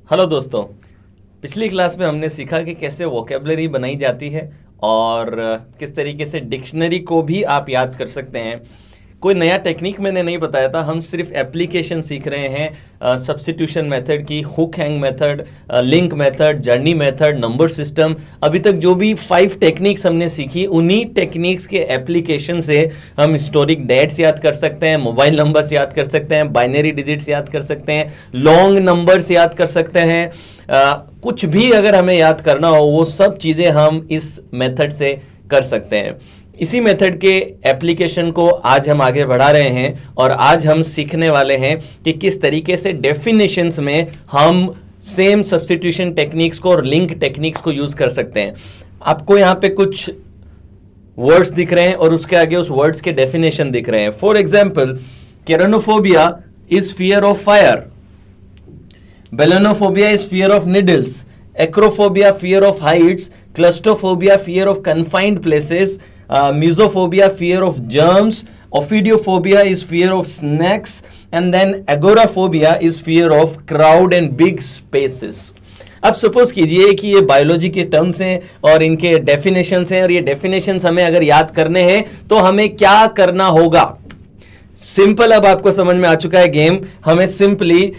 Hello दोस्तों, पिछली class में हमने सीखा कि कैसे वोकेबलरी बनाई जाती है और किस तरीके से डिक्शनरी को भी आप याद कर सकते हैं। कोई नया टेक्निक मैंने नहीं बताया था, हम सिर्फ एप्लीकेशन सीख रहे हैं सब्स्टिट्यूशन मेथड की, hook hang method, link method, journey method, number system. अभी तक जो भी 5 टेक्निक्स हमने सीखी, उन्हीं टेक्निक्स के एप्लीकेशन से हम हिस्टोरिक डेट्स याद कर सकते हैं, मोबाइल नंबर्स याद कर सकते हैं, बाइनरी डिजिट्स याद कर सकते हैं, लॉन्ग नंबर्स याद कर सकते हैं। कुछ भी अगर हमें याद करना हो वो सब चीज़ें हम इस मेथड से कर सकते हैं। इसी मेथड के एप्लीकेशन को आज हम आगे बढ़ा रहे हैं और आज हम सीखने वाले हैं कि किस तरीके से डेफिनेशंस में हम सेम सब्स्टिट्यूशन टेक्निक्स को और लिंक टेक्निक्स को यूज कर सकते हैं। आपको यहाँ पे कुछ वर्ड्स दिख रहे हैं और उसके आगे उस वर्ड्स के डेफिनेशन दिख रहे हैं। For example, keraunophobia is fear of fire, belonephobia is fear of needles, acrophobia fear of heights, claustrophobia fear of confined places, mesophobia fear of germs, ophidiophobia is fear of snakes, and then agoraphobia is fear of crowd and big spaces. अब suppose कीजिए कि ये biology के terms हैं और इनके definitions हैं और ये डेफिनेशंस हमें अगर याद करने हैं तो हमें क्या करना होगा। सिंपल, अब आपको समझ में आ चुका है गेम। हमें सिंपली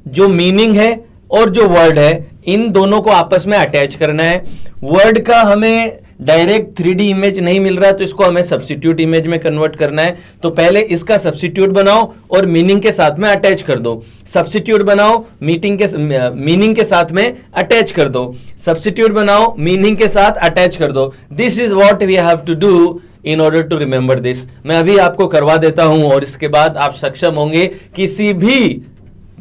जो मीनिंग है और जो वर्ड है इन दोनों को आपस में अटैच करना है। वर्ड का हमें डायरेक्ट 3D इमेज नहीं मिल रहा है तो इसको हमें सब्स्टिट्यूट इमेज में कन्वर्ट करना है। तो पहले इसका सब्स्टिट्यूट बनाओ और मीनिंग के साथ में अटैच कर दो। सब्स्टिट्यूट बनाओ, मीनिंग के साथ में अटैच कर दो। सब्स्टिट्यूट बनाओ, मीनिंग के साथ अटैच कर दो। This is what we have to do in order to remember this. मैं अभी आपको करवा देता हूं और इसके बाद आप सक्षम होंगे किसी भी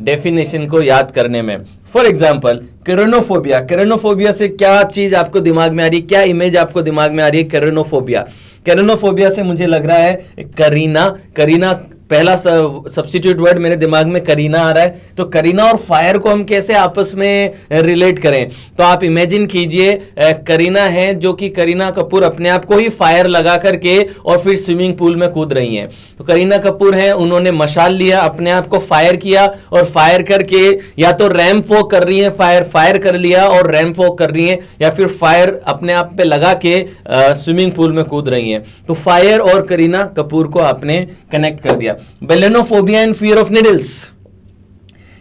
डेफिनेशन को याद करने में। For example, केरानोफोबिया। केरानोफोबिया से क्या चीज आपको दिमाग में आ रही है, क्या इमेज आपको दिमाग में आ रही है? केरानोफोबिया, केरानोफोबिया से मुझे लग रहा है करीना पहला सब्स्टिट्यूट वर्ड मेरे दिमाग में करीना आ रहा है। तो करीना और फायर को हम कैसे आपस में रिलेट करें? तो आप इमेजिन कीजिए करीना है जो कि करीना कपूर अपने आप को ही फायर लगा करके और फिर स्विमिंग पूल में कूद रही हैं। तो करीना कपूर है, उन्होंने मशाल लिया, अपने आप को फायर किया और फायर करके या तो रैंप वॉक कर रही है, फायर कर लिया और रैंप वॉक कर रही है, या फिर फायर अपने आप पे लगा के स्विमिंग पूल में कूद रही है। तो फायर और करीना कपूर को आपने कनेक्ट कर दिया। बेलेनोफोबिया एंड फियर ऑफ नीडल्स।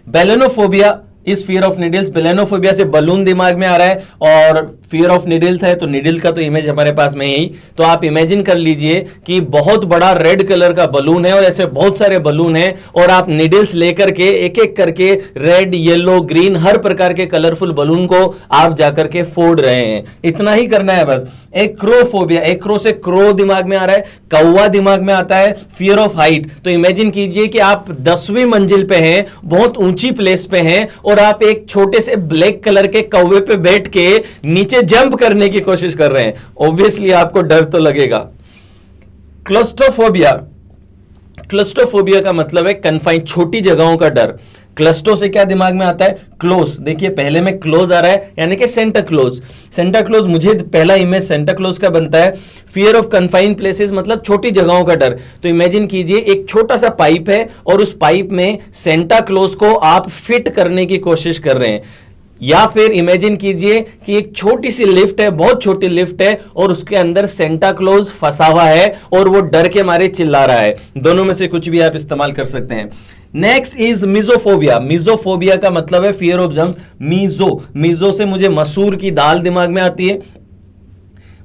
बेलेनोफोबिया इस फियर ऑफ नीडल्स। बेलेनोफोबिया से बलून दिमाग में आ रहा है और फियर ऑफ नीडल है तो नीडल का तो इमेज हमारे पास में यही। तो आप इमेजिन कर लीजिए कि बहुत बड़ा रेड कलर का बलून है और ऐसे बहुत सारे बलून हैं और आप नीडल्स लेकर के एक एक करके रेड, येलो, ग्रीन हर प्रकार के कलरफुल बलून को आप जाकर के फोड़ रहे हैं। इतना ही करना है बस। एक्रोफोबिया, एक्रो से क्रो दिमाग में आ रहा है, कौवा दिमाग में आता है। फियर ऑफ हाइट, तो इमेजिन कीजिए कि आप 10वीं मंजिल पे हैं, बहुत ऊंची प्लेस पे हैं और आप एक छोटे से ब्लैक कलर के कौवे पे बैठ के नीचे जंप करने की कोशिश कर रहे हैं। ऑब्वियसली आपको डर तो लगेगा। क्लस्ट्रोफोबिया, क्लस्ट्रोफोबिया का मतलब है कन्फाइंड, छोटी जगहों का डर। क्लस्टो से क्या दिमाग में आता है? क्लोज। देखिए पहले में क्लोज आ रहा है यानी कि सेंटा क्लोज। सेंटा क्लोज, मुझे पहला इमेज सेंटा क्लोज का बनता है। फियर ऑफ कन्फाइंड प्लेसेस मतलब छोटी जगहों का डर। तो इमेजिन कीजिए एक छोटा सा पाइप है और उस पाइप में सेंटा क्लोज को आप फिट करने की कोशिश कर रहे हैं। या फिर इमेजिन कीजिए कि एक छोटी सी लिफ्ट है, बहुत छोटी लिफ्ट है और उसके अंदर सेंटा क्लोज फंसा हुआ है और वो डर के मारे चिल्ला रहा है। दोनों में से कुछ भी आप इस्तेमाल कर सकते हैं। Next is मिजोफोबिया। मिजोफोबिया का मतलब है फियर ऑफ जर्म्स। मीजो से मुझे मसूर की दाल दिमाग में आती है।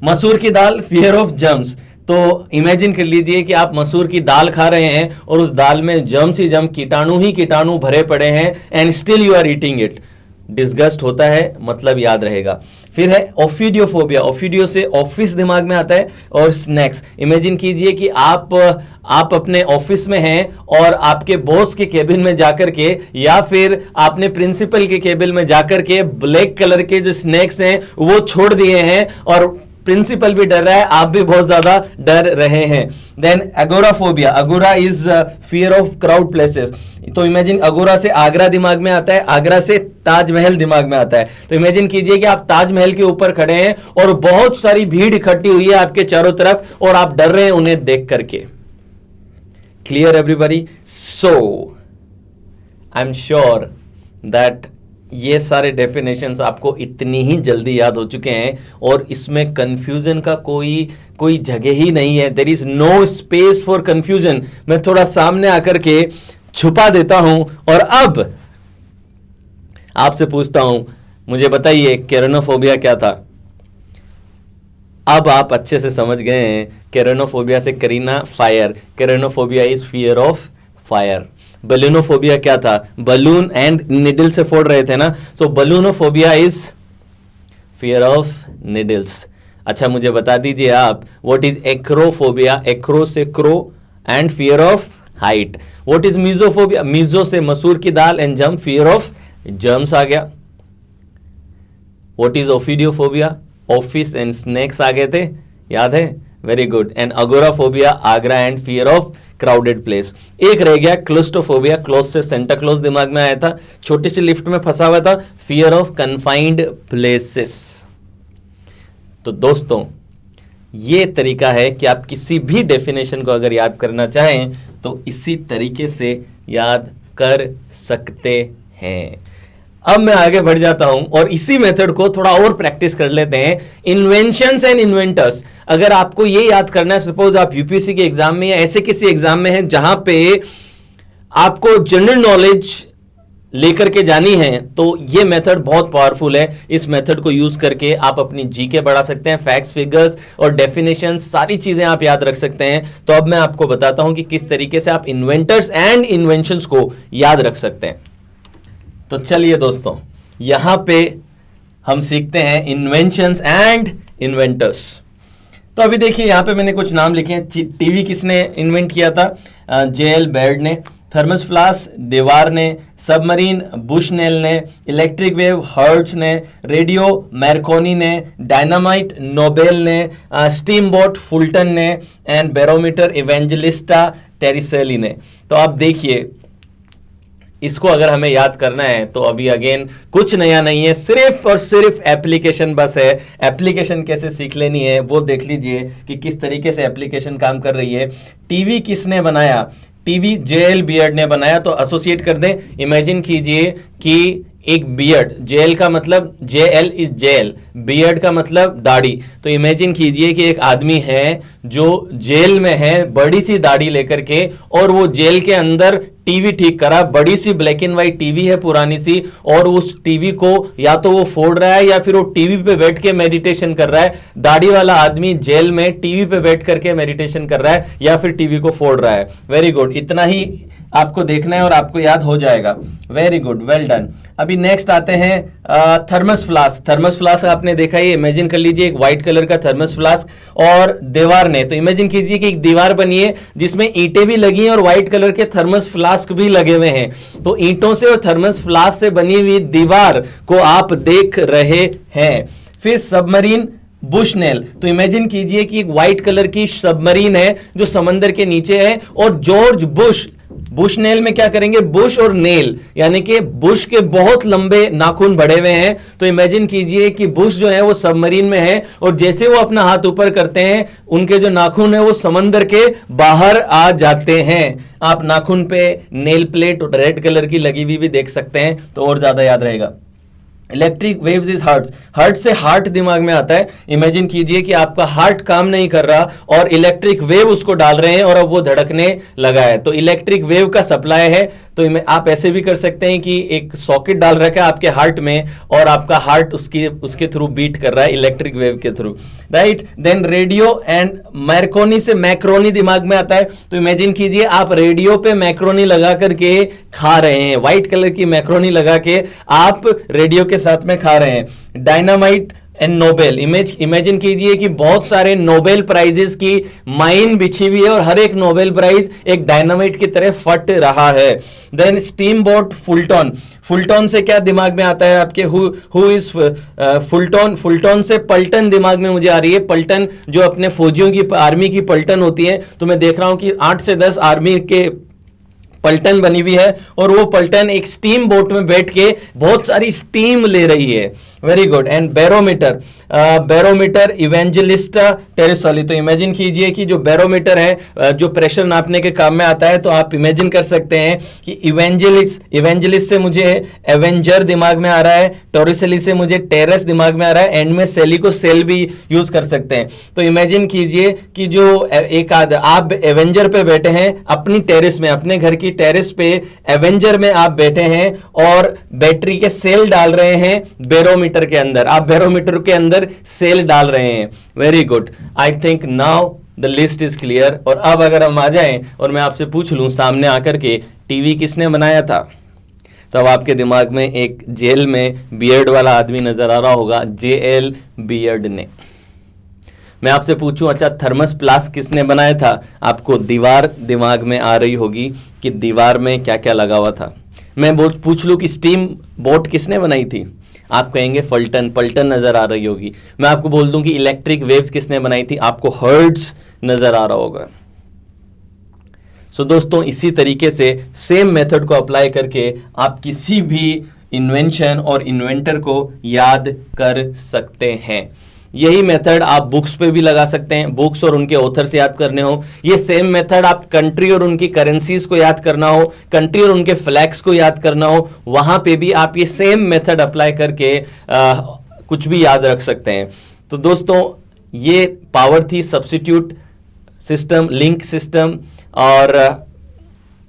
मसूर की दाल, फियर ऑफ जर्म्स। तो इमेजिन कर लीजिए कि आप मसूर की दाल खा रहे हैं और उस दाल में जर्म्स ही जर्म, कीटाणु ही कीटाणु भरे पड़े हैं and still you are eating it. Disgust होता है, मतलब याद रहेगा। फिर है ओफिडियोफोबिया। ओफिडियो से ऑफिस दिमाग में आता है और स्नैक्स। इमेजिन कीजिए कि आप अपने ऑफिस में हैं और आपके बॉस के केबिन में जाकर के या फिर आपने प्रिंसिपल के केबिन में जाकर के ब्लैक कलर के जो स्नैक्स हैं वो छोड़ दिए हैं और प्रिंसिपल भी डर रहा है, आप भी बहुत ज्यादा डर रहे हैं। Then agoraphobia. Agora is fear of crowd places. तो इमेजिन अगोरा से आगरा दिमाग में आता है, आगरा से ताजमहल दिमाग में आता है। तो इमेजिन कीजिए कि आप ताजमहल के ऊपर खड़े हैं और बहुत सारी भीड़ इकट्ठी हुई है आपके चारों तरफ और आप डर रहे हैं उन्हें देख करके। Clear everybody? So I am sure that ये सारे डेफिनेशंस आपको इतनी ही जल्दी याद हो चुके हैं और इसमें कंफ्यूजन का कोई जगह ही नहीं है. There is no space for confusion. मैं थोड़ा सामने आकर के छुपा देता हूं और अब आपसे पूछता हूं, मुझे बताइए केरानोफोबिया क्या था. अब आप अच्छे से समझ गए हैं. केरानोफोबिया से Kareena fire. Keraunophobia is fear of fire. Belonephobia क्या था? बलून एंड निडल से फोड़ रहे थे ना, so belonephobia is fear of needles. अच्छा मुझे बता दीजिए आप, व्हाट इज एक्रोफोबिया? एक्रो से crow and fear of height. What is mysophobia? Myso से मसूर की दाल and jam, fear of germs आ गया. What is ophidiophobia? Office and snakes आ गए थे, याद है? Very good. And agoraphobia, Agra and fear of crowded place. एक रह गया क्लोस्ट्रोफोबिया. क्लोज से सेंटा क्लोज दिमाग में आया था, छोटी सी लिफ्ट में फंसा हुआ था, फियर ऑफ कन्फाइंड प्लेसेस. तो दोस्तों ये तरीका है कि आप किसी भी डेफिनेशन को अगर याद करना चाहें तो इसी तरीके से याद कर सकते हैं. अब मैं आगे बढ़ जाता हूं और इसी मेथड को थोड़ा और प्रैक्टिस कर लेते हैं. Inventions and inventors. अगर आपको ये याद करना है, सपोज आप यूपीएससी के एग्जाम में या ऐसे किसी एग्जाम में हैं जहां पे आपको जनरल नॉलेज लेकर के जानी है, तो ये मेथड बहुत पावरफुल है. इस मेथड को यूज करके आप अपनी जीके बढ़ा सकते हैं. फैक्ट्स, फिगर्स और डेफिनेशन सारी चीजें आप याद रख सकते हैं. तो अब मैं आपको बताता हूं कि किस तरीके से आप इन्वेंटर्स एंड इन्वेंशंस को याद रख सकते हैं. तो चलिए दोस्तों, यहां पे हम सीखते हैं इन्वेंशंस एंड इन्वेंटर्स. तो अभी देखिए यहां पे मैंने कुछ नाम लिखे हैं. टीवी किसने इन्वेंट किया था? जेएल बेयर्ड ने. थर्मस फ्लास्क देवार ने. सबमरीन बुशनेल ने. इलेक्ट्रिक वेव हर्ट्ज ने. रेडियो मैरकोनी ने. डायनामाइट नोबेल ने. स्टीम बोट फुल्टन ने. एंड बैरोमीटर इवेंजलिस्टा टेरिसेली ने. तो आप देखिए इसको अगर हमें याद करना है तो अभी अगेन कुछ नया नहीं है, सिर्फ और सिर्फ एप्लीकेशन बस है. एप्लीकेशन कैसे सीख लेनी है वो देख लीजिए कि किस तरीके से एप्लीकेशन काम कर रही है. टीवी किसने बनाया? टीवी जेएल बियर्ड ने बनाया. तो एसोसिएट कर दें. इमेजिन कीजिए कि एक बियर्ड, जेल का मतलब जेएल इज जेल, बियर्ड का मतलब दाढ़ी. तो इमेजिन कीजिए कि एक आदमी है जो जेल में है बड़ी सी दाढ़ी लेकर के, और वो जेल के अंदर टीवी ठीक करा. बड़ी सी ब्लैक एंड व्हाइट टीवी है पुरानी सी, और उस टीवी को या तो वो फोड़ रहा है या फिर वो टीवी पे बैठ के मेडिटेशन कर रहा है. दाढ़ी वाला आदमी जेल में टीवी पे बैठ करके मेडिटेशन कर रहा है या फिर टीवी को फोड़ रहा है. Very good. इतना ही आपको देखना है और आपको याद हो जाएगा. Very good, well done. अभी नेक्स्ट आते हैं थर्मस फ्लास्क. थर्मस फ्लास्क आपने देखा ही. इमेजिन कर लीजिए एक व्हाइट कलर का थर्मस फ्लास्क और दीवार ने. तो इमेजिन कीजिए कि एक दीवार बनी है जिसमें ईंटें भी लगी हैं और व्हाइट कलर के थर्मस फ्लास्क भी लगे हुए हैं. तो ईंटों से और थर्मस फ्लास्क से बनी हुई दीवार को आप देख रहे हैं. फिर सबमरीन बुशनेल. तो इमेजिन कीजिए कि एक व्हाइट कलर की सबमरीन है जो समंदर के नीचे है, और जॉर्ज बुश, बुशनेल में क्या करेंगे? बुश और नेल, यानी कि बुश के बहुत लंबे नाखून बढ़े हुए हैं. तो इमेजिन कीजिए कि बुश जो है वो सबमरीन में है, और जैसे वो अपना हाथ ऊपर करते हैं उनके जो नाखून है वो समंदर के बाहर आ जाते हैं. आप नाखून पे नेल प्लेट रेड कलर की लगी हुई भी देख सकते हैं तो और ज्यादा याद रहेगा. Electric waves is heart. Heart से हार्ट दिमाग में आता है. इमेजिन कीजिए कि आपका हार्ट काम नहीं कर रहा और इलेक्ट्रिक वेव उसको डाल रहे हैं और अब वो धड़कने लगा है. तो इलेक्ट्रिक वेव का सप्लाई है. तो आप ऐसे भी कर सकते हैं कि एक सॉकेट डाल रखा है आपके हार्ट में और आपका हार्ट उसके थ्रू बीट कर रहा है इलेक्ट्रिक वेव के through, right. Then radio and Marconi से मैक्रोनी दिमाग में आता है. तो इमेजिन कीजिए आप रेडियो पे मैक्रोनी लगा करके खा रहे हैं. व्हाइट कलर की मैक्रोनी लगा के आप रेडियो के साथ में खा रहे हैं. Dynamite and Nobel. इमेजिन कीजिए कि बहुत सारे नोबेल प्राइजेस की माइन बिछी हुई है और हर एक नोबेल प्राइज एक डायनामाइट की तरह फट रहा है. Then steam boat Fulton. Fulton से क्या दिमाग में आता है आपके? Who is फुलटॉन. फुलटॉन से पलटन दिमाग में मुझे आ रही है. पलटन जो अपने फौजियों की आर्मी की पलटन होती है. तो मैं देख रहा हूं कि 8 से 10 आर्मी के पलटन बनी हुई है और वो पलटन एक स्टीम बोट में बैठ के बहुत सारी स्टीम ले रही है. Very good. And barometer. Barometer Evangelista Torricelli. तो इमेजिन कीजिए कि जो बैरोमीटर है जो प्रेशर नापने के काम में आता है, तो आप इमेजिन कर सकते हैं कि इवेंजलिस्ट से मुझे एवेंजर दिमाग में आ रहा है, टोरिसली से मुझे टेरेस दिमाग में आ रहा है, एंड में सेली को सेल भी यूज कर सकते हैं। तो इमेजिन कीजिए कि जो आप एवेंजर पे बैठे हैं अपनी टेरेस में, अपने घर की टेरेस पे एवेंजर में आप बैठे हैं और बैटरी के सेल डाल रहे हैं बैरोमीटर के अंदर, आप बैरोमीटर के अंदर सेल डाल रहे हैं। Very good, I think now the list is clear. और अब अगर हम आ जाएं और मैं आपसे पूछ लूं सामने आकर के टीवी किसने बनाया था, तो अब आपके दिमाग में एक जेल में बियर्ड वाला आदमी नजर आ रहा होगा, जेएल बियर्ड ने। मैं आपसे पूछूं अच्छा थर्मस प्लास किसने बनाया था, आपको दीवार दिमाग में आ रही होगी कि दीवार में क्या क्या लगा हुआ था। मैं पूछ लूं कि स्टीम बोट किसने बनाई थी, आप कहेंगे पल्टन नजर आ रही होगी। मैं आपको बोल दूं कि इलेक्ट्रिक वेव्स किसने बनाई थी, आपको हर्ट्ज नजर आ रहा होगा। सो दोस्तों इसी तरीके से सेम मेथड को अप्लाई करके आप किसी भी इन्वेंशन और इन्वेंटर को याद कर सकते हैं। यही मेथड आप बुक्स पे भी लगा सकते हैं, बुक्स और उनके ऑथर से याद करने हो। ये सेम मेथड आप कंट्री और उनकी करेंसीज को याद करना हो, कंट्री और उनके फ्लैग्स को याद करना हो, वहां पे भी आप ये सेम मेथड अप्लाई करके कुछ भी याद रख सकते हैं। तो दोस्तों ये पावर थी सब्स्टिट्यूट सिस्टम, लिंक सिस्टम और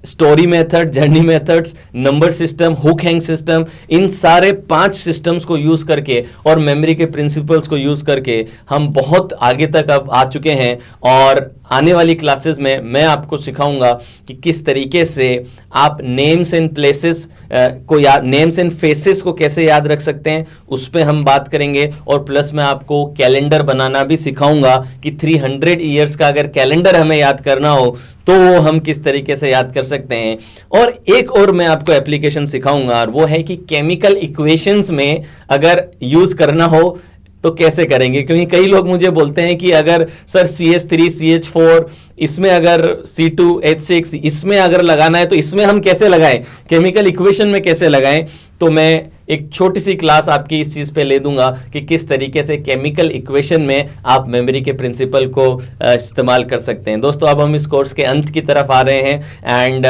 story method, journey methods, number system, hook hang system, इन सारे 5 सिस्टम्स को यूज करके और मेमोरी के प्रिंसिपल्स को यूज करके हम बहुत आगे तक अब आ चुके हैं। और आने वाली क्लासेस में मैं आपको सिखाऊंगा कि किस तरीके से आप नेम्स एंड प्लेसेस को याद, नेम्स एंड फेसेस को कैसे याद रख सकते हैं, उस पर हम बात करेंगे। और प्लस मैं आपको कैलेंडर बनाना भी सिखाऊंगा कि 300 ईयर्स का अगर कैलेंडर हमें याद करना हो तो वो हम किस तरीके से याद कर सकते हैं। और एक और मैं आपको एप्लीकेशन सिखाऊंगा, और वो है कि केमिकल इक्वेशंस में अगर यूज करना हो तो कैसे करेंगे। क्योंकि कई लोग मुझे बोलते हैं कि अगर सर CH3 CH4 इसमें अगर C2H6 इसमें अगर लगाना है तो इसमें हम कैसे लगाएं, केमिकल इक्वेशन में कैसे लगाएं। तो मैं एक छोटी सी क्लास आपकी इस चीज़ पे ले दूंगा कि किस तरीके से केमिकल इक्वेशन में आप मेमोरी के प्रिंसिपल को इस्तेमाल कर सकते हैं। दोस्तों अब हम इस कोर्स के अंत की तरफ आ रहे हैं एंड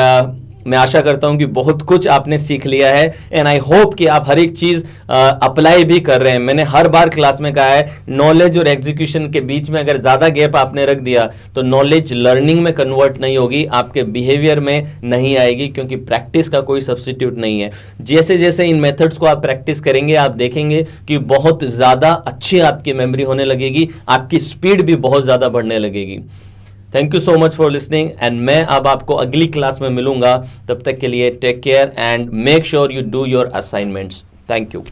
मैं आशा करता हूं कि बहुत कुछ आपने सीख लिया है एंड आई होप कि आप हर एक चीज़ अप्लाई भी कर रहे हैं। मैंने हर बार क्लास में कहा है नॉलेज और एग्जीक्यूशन के बीच में अगर ज़्यादा गैप आपने रख दिया तो नॉलेज लर्निंग में कन्वर्ट नहीं होगी, आपके बिहेवियर में नहीं आएगी, क्योंकि प्रैक्टिस का कोई सब्स्टिट्यूट नहीं है। जैसे जैसे इन मेथड्स को आप प्रैक्टिस करेंगे आप देखेंगे कि बहुत ज़्यादा अच्छी आपकी मेमोरी होने लगेगी, आपकी स्पीड भी बहुत ज़्यादा बढ़ने लगेगी। Thank you so much for listening and मैं अब आपको अगली क्लास में मिलूंगा। तब तक के लिए take care and make sure you do your assignments. Thank you.